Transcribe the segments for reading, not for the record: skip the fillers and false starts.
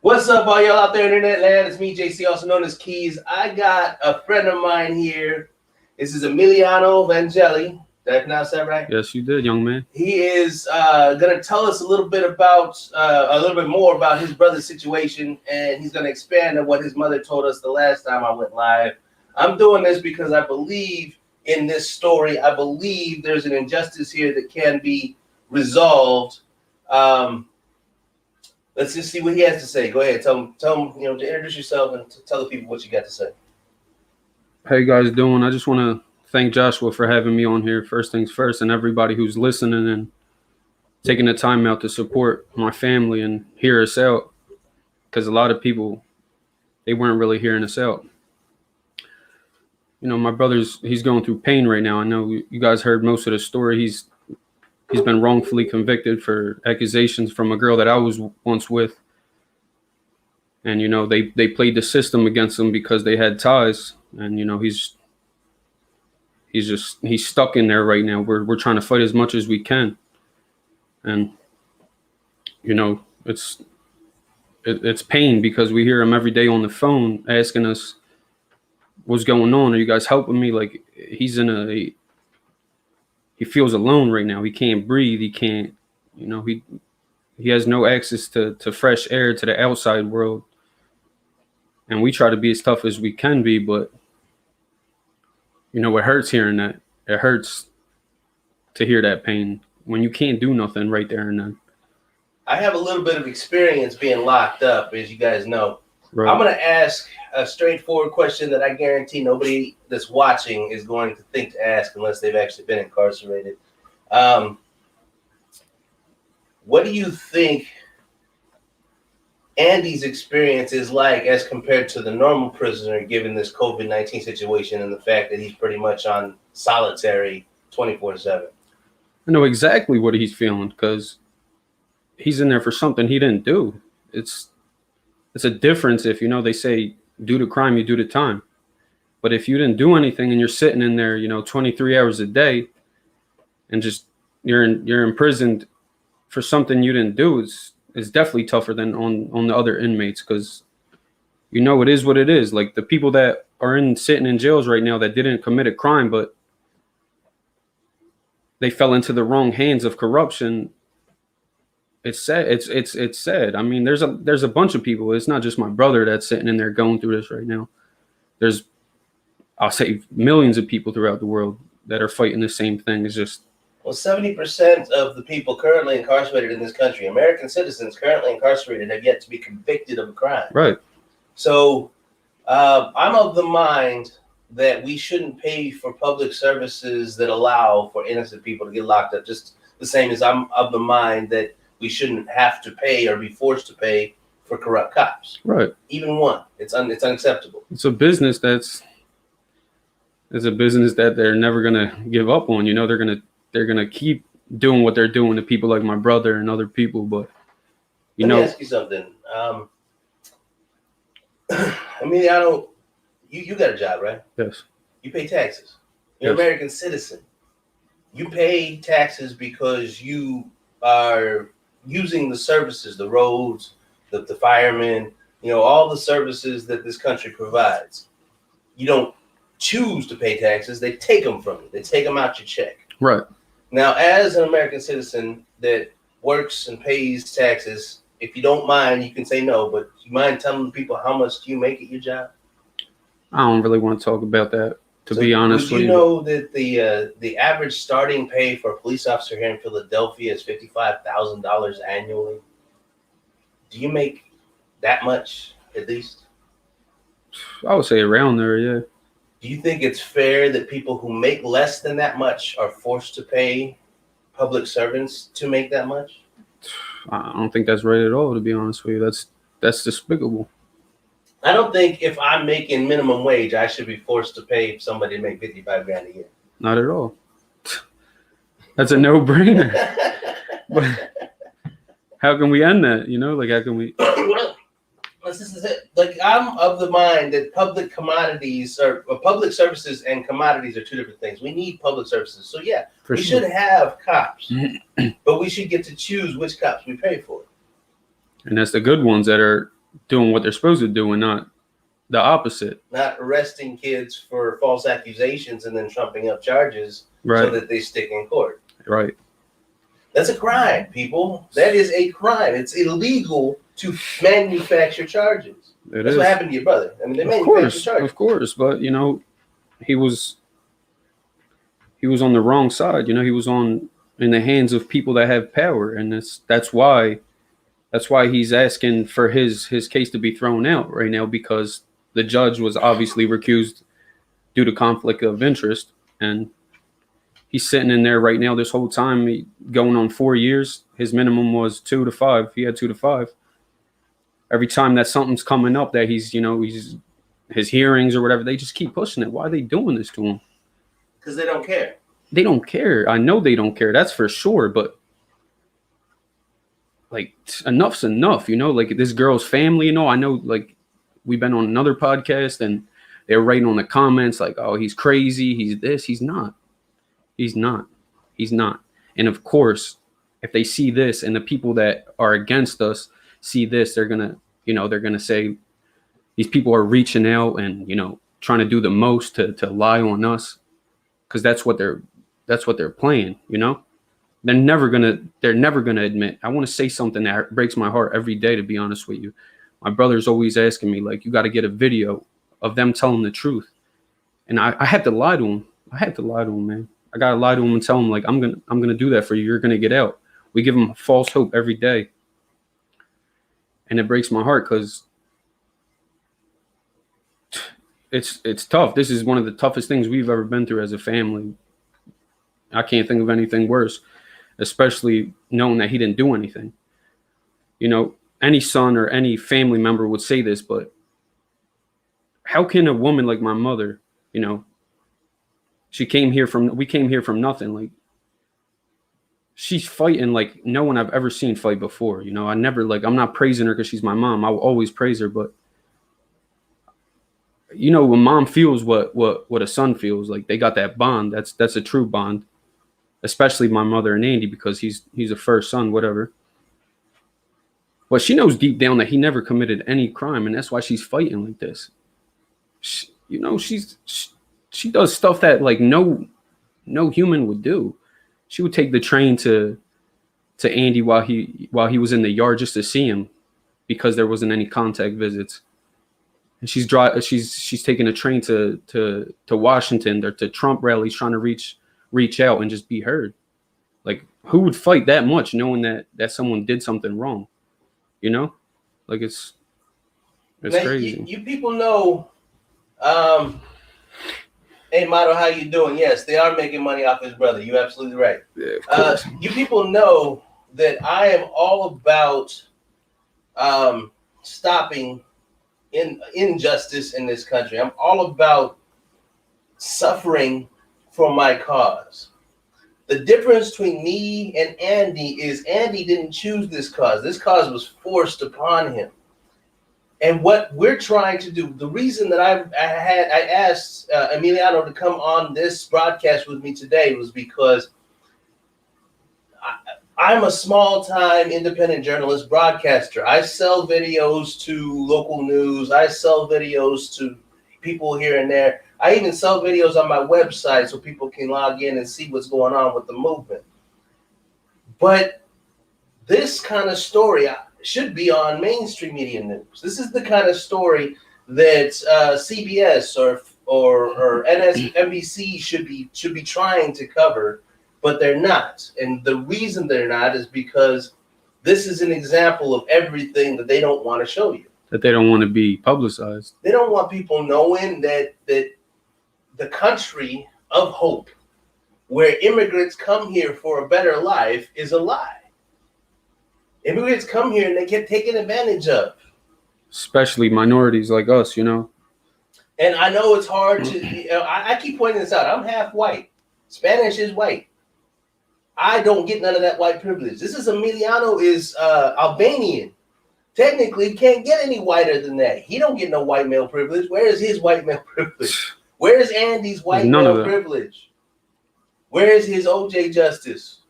What's up, all y'all out there in internet land? It's me, JC, also known as Keys. I got a friend of mine here. This is Emiliano Vangeli. Did I pronounce that right? Yes, you did, young man. He is going to tell us a little bit more about his brother's situation, and he's going to expand on what his mother told us the last time I went live. I'm doing this because I believe in this story. I believe there's an injustice here that can be resolved. Let's just see what he has to say. Go ahead. Tell him, to introduce yourself and to tell the people what you got to say. How you guys doing? I just want to thank Joshua for having me on here, first things first, and everybody who's listening and taking the time out to support my family and hear us out, because a lot of people, they weren't really hearing us out. You know, my he's going through pain right now. I know you guys heard most of the story. He's been wrongfully convicted for accusations from a girl that I was once with. And, you know, they played the system against him because they had ties. And, you know, he's stuck in there right now. We're trying to fight as much as we can. And, you know, it's pain because we hear him every day on the phone asking us what's going on. Are you guys helping me? Like, he feels alone right now. He can't breathe. He can't, you know, he has no access to fresh air, to the outside world. And we try to be as tough as we can be, but, you know, it hurts hearing that. It hurts to hear that pain when you can't do nothing right there and then. I have a little bit of experience being locked up, as you guys know. Right. I'm going to ask a straightforward question that I guarantee nobody that's watching is going to think to ask unless they've actually been incarcerated. What do you think Andy's experience is like as compared to the normal prisoner, given this COVID-19 situation and the fact that he's pretty much on solitary 24/7? I know exactly what he's feeling because he's in there for something he didn't do. It's a difference if, you know, they say do the crime, you do the time. But if you didn't do anything and you're sitting in there, you know, 23 hours a day and just you're imprisoned for something you didn't do, it's definitely tougher than on the other inmates because, you know, it is what it is. Like the people that are sitting in jails right now that didn't commit a crime, but they fell into the wrong hands of corruption. It's sad. It's sad. I mean, there's a bunch of people. It's not just my brother that's sitting in there going through this right now. There's, I'll say, millions of people throughout the world that are fighting the same thing. It's just, well, 70% of the people currently incarcerated in this country, American citizens currently incarcerated, have yet to be convicted of a crime. Right. So I'm of the mind that we shouldn't pay for public services that allow for innocent people to get locked up, just the same as I'm of the mind that we shouldn't have to pay or be forced to pay for corrupt cops. Right. Even one. It's unacceptable. It's a business that they're never gonna give up on. You know, they're gonna keep doing what they're doing to people like my brother and other people. But Let me ask you something. I mean, you got a job, right? Yes. You pay taxes. You're an American citizen. You pay taxes because you are using the services, the roads, the firemen, you know, all the services that this country provides. You don't choose to pay taxes. They take them from you. They take them out your check. Right. Now, as an American citizen that works and pays taxes, if you don't mind, you can say no, but you mind telling people how much do you make at your job? I don't really want to talk about that, to be honest with you. You know that the average starting pay for a police officer here in Philadelphia is $55,000 annually. Do you make that much at least? I would say around there, yeah. Do you think it's fair that people who make less than that much are forced to pay public servants to make that much? I don't think that's right at all, to be honest with you. That's despicable. I don't think if I'm making minimum wage, I should be forced to pay somebody to make $55,000 a year. Not at all. That's a no-brainer. But how can we end that? You know, like how can we? This is it. Like I'm of the mind that public commodities or public services and commodities are two different things. We need public services, so yeah, we should have cops, but we should get to choose which cops we pay for. And that's the good ones that are doing what they're supposed to do and not the opposite. Not arresting kids for false accusations and then trumping up charges Right. so that they stick in court. Right. That's a crime, people. That is a crime. It's illegal to manufacture charges. That's what happened to your brother. I mean, they manufactured charges. Of course, but you know, he was on the wrong side. You know, he was in the hands of people that have power, and that's why he's asking for his case to be thrown out right now, because the judge was obviously recused due to conflict of interest, and he's sitting in there right now this whole time, going on 4 years. His minimum was 2 to 5. He had 2 to 5. Every time that something's coming up that he's his hearings or whatever, they just keep pushing it. Why are they doing this to him? Because they don't care. They don't care. I know they don't care. That's for sure. But like, enough's enough, you know, like this girl's family, you know, I know, like, we've been on another podcast and they're writing on the comments like, oh, he's crazy. He's this. He's not. He's not. He's not. And of course, if they see this and the people that are against us see this, they're going to say these people are reaching out and, you know, trying to do the most to lie on us, because that's what they're playing, you know. They're never gonna admit. I want to say something that breaks my heart every day, to be honest with you. My brother's always asking me, like, you got to get a video of them telling the truth. And I had to lie to him. Man. I got to lie to him and tell him, like, I'm going to do that for you. You're going to get out. We give him false hope every day. And it breaks my heart because it's tough. This is one of the toughest things we've ever been through as a family. I can't think of anything worse, especially knowing that he didn't do anything. You know, any son or any family member would say this, but how can a woman like my mother, you know, we came here from nothing. Like, she's fighting like no one I've ever seen fight before. You know, I'm not praising her because she's my mom. I will always praise her, but you know, when mom feels what a son feels, like they got that bond. That's a true bond, especially my mother and Andy, because he's a first son, whatever. But she knows deep down that he never committed any crime, and that's why she's fighting like this. She does stuff that like no human would do. She would take the train to Andy while he was in the yard just to see him, because there wasn't any contact visits. And she's taking a train to Washington or to Trump rallies, trying to reach out and just be heard. Like, who would fight that much knowing that someone did something wrong? You know, like it's now, crazy. You people know, hey Mato, how you doing? Yes, they are making money off his brother. You're absolutely right. Yeah, of course. You people know that I am all about stopping injustice in this country. I'm all about suffering for my cause. The difference between me and Andy is Andy didn't choose this cause. This cause was forced upon him. And what we're trying to do, the reason that I asked Emiliano to come on this broadcast with me today was because I'm a small-time independent journalist broadcaster. I sell videos to local news. I sell videos to people here and there. I even sell videos on my website so people can log in and see what's going on with the movement. But this kind of story should be on mainstream media news. This is the kind of story that CBS or NBC should be trying to cover, but they're not. And the reason they're not is because this is an example of everything that they don't want to show you. That they don't want to be publicized. They don't want people knowing that the country of hope, where immigrants come here for a better life, is a lie. Immigrants come here and they get taken advantage of. Especially minorities like us, you know. And I know it's hard to, I keep pointing this out. I'm half white. Spanish is white. I don't get none of that white privilege. This is Emiliano is Albanian. Technically can't get any whiter than that. He don't get no white male privilege. Where is his white male privilege? Where is Andy's white male privilege? Where is his OJ justice?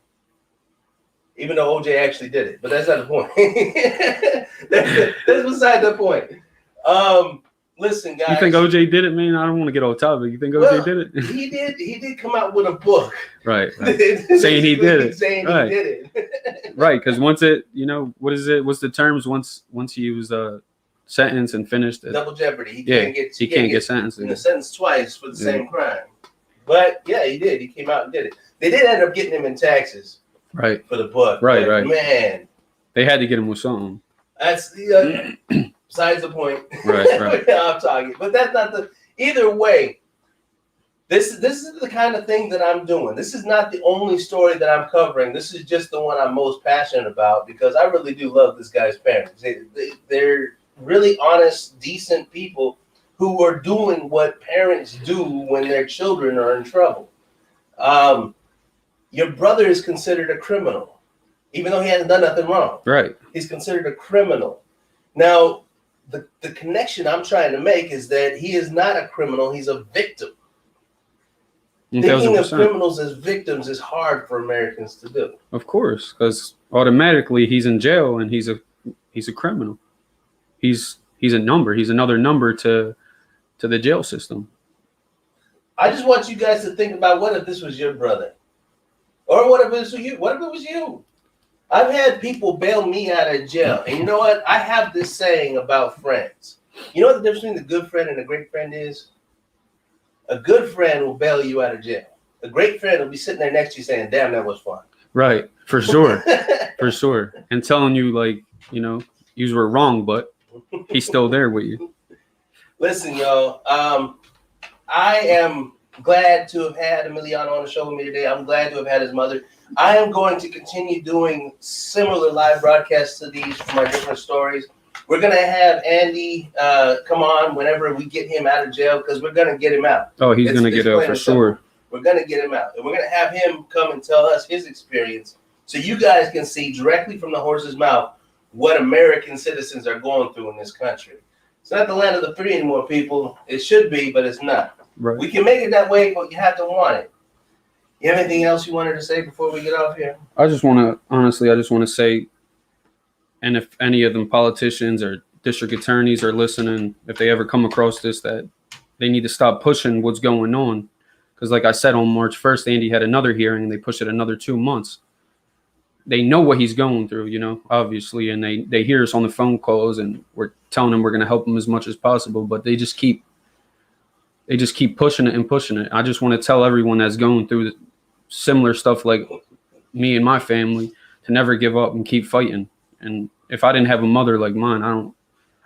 even though OJ actually did it. But that's not the point. that's beside the point. Listen, guys. You think OJ did it, man? I don't want to get off topic. You think OJ did it? He did. He did come out with a book, right. Saying he did it. Saying right. he did it. right, because once it, what is it? What's the terms? Once he was sentenced and finished it. Double jeopardy. He can't get sentenced. Sentenced twice for the same crime. But yeah, he did. He came out and did it. They did end up getting him in taxes. Right. For the book. Right. But, man. They had to get him with something. That's besides the point. Right. I'm talking, but that's not the. Either way, this is the kind of thing that I'm doing. This is not the only story that I'm covering. This is just the one I'm most passionate about because I really do love this guy's parents. They're really honest, decent people who are doing what parents do when their children are in trouble. Your brother is considered a criminal, even though he hasn't done nothing wrong. Right. He's considered a criminal. Now, the connection I'm trying to make is that he is not a criminal. He's a victim. 1,000%. Thinking of criminals as victims is hard for Americans to do. Of course, because automatically he's in jail and he's a criminal. He's a number. He's another number to the jail system. I just want you guys to think about what if this was your brother? Or what if it was you? What if it was you? I've had people bail me out of jail. And you know what? I have this saying about friends. You know what the difference between a good friend and a great friend is? A good friend will bail you out of jail. A great friend will be sitting there next to you saying, damn, that was fun. Right. For sure. For sure. And telling you, like, you were wrong, but he's still there with you. Listen, y'all. I am glad to have had Emiliano on the show with me today. I'm glad to have had his mother. I am going to continue doing similar live broadcasts to these from our different stories. We're going to have Andy come on whenever we get him out of jail because we're going to get him out. Oh, he's going to get out for sure. We're going to get him out. And we're going to have him come and tell us his experience so you guys can see directly from the horse's mouth what American citizens are going through in this country. It's not the land of the free anymore, people. It should be, but it's not. Right. We can make it that way, but you have to want it. You have anything else you wanted to say before we get off here? I just want to say, and if any of them politicians or district attorneys are listening, if they ever come across this, that they need to stop pushing what's going on. Because like I said, on March 1st, Andy had another hearing and they pushed it another 2 months. They know what he's going through, obviously, and they hear us on the phone calls and we're telling them we're going to help him as much as possible, but they just keep pushing it and pushing it. I just want to tell everyone that's going through similar stuff like me and my family to never give up and keep fighting. And if I didn't have a mother like mine,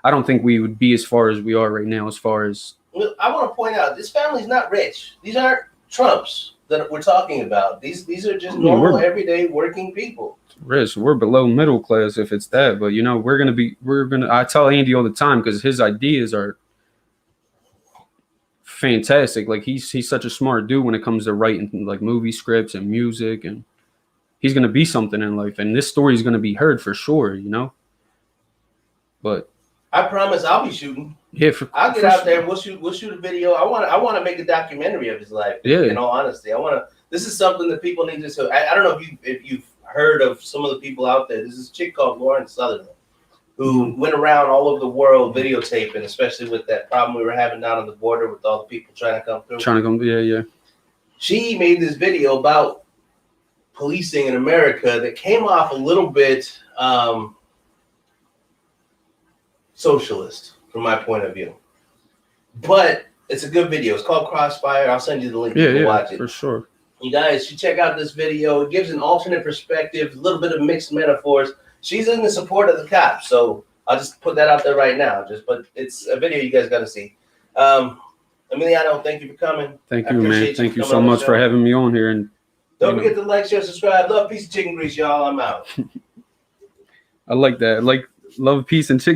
I don't think we would be as far as we are right now. As far as I want to point out, this family's not rich. These aren't Trumps that we're talking about. These are just normal, everyday working people. Rich, we're below middle class if it's that, but I tell Andy all the time because his ideas are fantastic. Like he's such a smart dude when it comes to writing like movie scripts and music, and he's gonna be something in life. And this story is gonna be heard for sure, But I promise I'll be shooting. Yeah, I'll get out there and we'll shoot a video. I want to make a documentary of his life. Yeah. In all honesty, this is something that people need to. So I don't know if you've heard of some of the people out there. There's this chick called Lauren Sutherland who went around all over the world videotaping, especially with that problem we were having down on the border with all the people trying to come through. Yeah. She made this video about policing in America that came off a little bit socialist from my point of view. But it's a good video. It's called Crossfire. I'll send you the link. Yeah, watch it. For sure. You guys should check out this video. It gives an alternate perspective, a little bit of mixed metaphors. She's in the support of the cops, so I'll just put that out there right now. But it's a video you guys got to see. Emiliano, thank you for coming. Thank you, man. Thank you so much for having me on here. And don't forget to like, share, subscribe. Love, peace, and chicken grease, y'all. I'm out. I like that. Love, peace, and chicken.